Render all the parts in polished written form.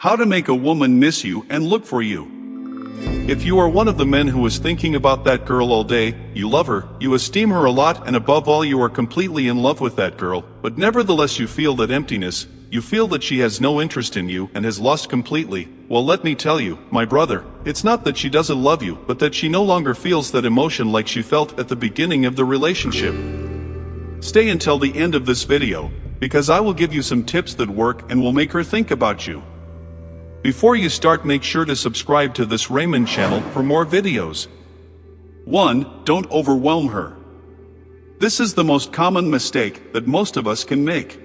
How to make a woman miss you and look for you. If you are one of the men who is thinking about that girl all day, you love her, you esteem her a lot, and above all you are completely in love with that girl, but nevertheless you feel that emptiness, you feel that she has no interest in you and has lost completely, well, let me tell you, my brother, it's not that she doesn't love you, but that she no longer feels that emotion like she felt at the beginning of the relationship. Stay until the end of this video, because I will give you some tips that work and will make her think about you. Before you start, make sure to subscribe to this Raymond channel for more videos. 1. Don't overwhelm her. This is the most common mistake that most of us can make.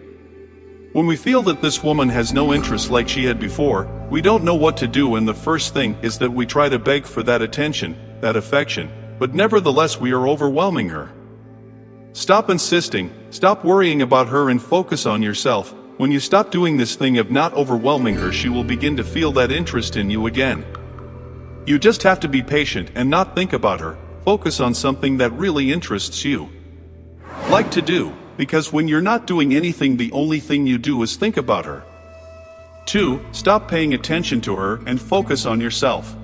When we feel that this woman has no interest like she had before, we don't know what to do, and the first thing is that we try to beg for that attention, that affection, but nevertheless we are overwhelming her. Stop insisting, stop worrying about her and focus on yourself. When you stop doing this thing of not overwhelming her, she will begin to feel that interest in you again. You just have to be patient and not think about her, focus on something that really interests you. Like to do, because when you're not doing anything, the only thing you do is think about her. 2. Stop paying attention to her and focus on yourself.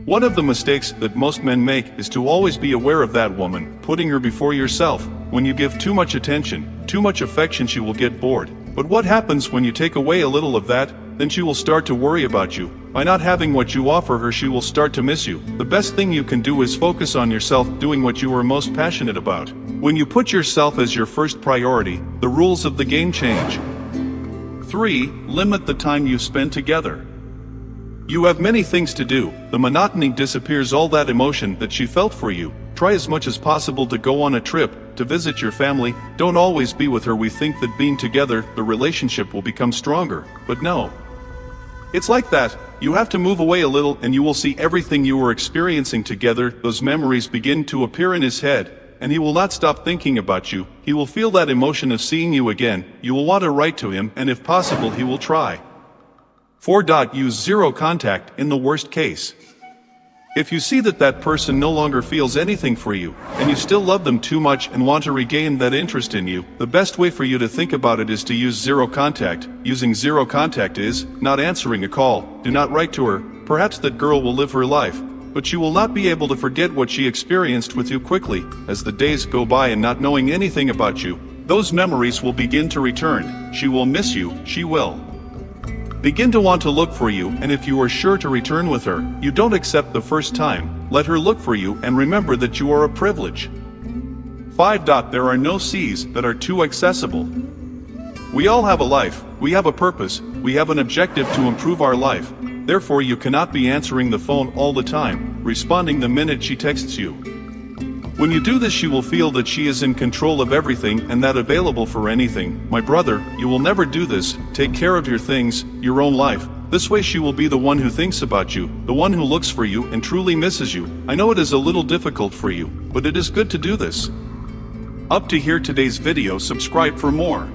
One of the mistakes that most men make is to always be aware of that woman, putting her before yourself. When you give too much attention, too much affection, she will get bored. But what happens when you take away a little of that? Then she will start to worry about you. By not having what you offer her, she will start to miss you. The best thing you can do is focus on yourself, doing what you are most passionate about. When you put yourself as your first priority, the rules of the game change. 3. Limit the time you spend together. You have many things to do. The monotony disappears, all that emotion that she felt for you. Try as much as possible to go on a trip, to visit your family. Don't always be with her. We think that being together, the relationship will become stronger, but no. It's like that. You have to move away a little and you will see everything you were experiencing together. Those memories begin to appear in his head, and he will not stop thinking about you. He will feel that emotion of seeing you again. You will want to write to him, and if possible he will try. 4. Use zero contact in the worst case. If you see that that person no longer feels anything for you, and you still love them too much and want to regain that interest in you, the best way for you to think about it is to use zero contact. Using zero contact is not answering a call, do not write to her. Perhaps that girl will live her life, but she will not be able to forget what she experienced with you quickly. As the days go by and not knowing anything about you, those memories will begin to return. She will miss you, she will begin to want to look for you, and if you are sure to return with her, you don't accept the first time. Let her look for you and remember that you are a privilege. 5. There are no seas that are too accessible. We all have a life, we have a purpose, we have an objective to improve our life. Therefore you cannot be answering the phone all the time, responding the minute she texts you. When you do this, she will feel that she is in control of everything and that available for anything. My brother, you will never do this. Take care of your things, your own life. This way she will be the one who thinks about you, the one who looks for you and truly misses you. I know it is a little difficult for you, but it is good to do this. Up to here today's video. Subscribe for more.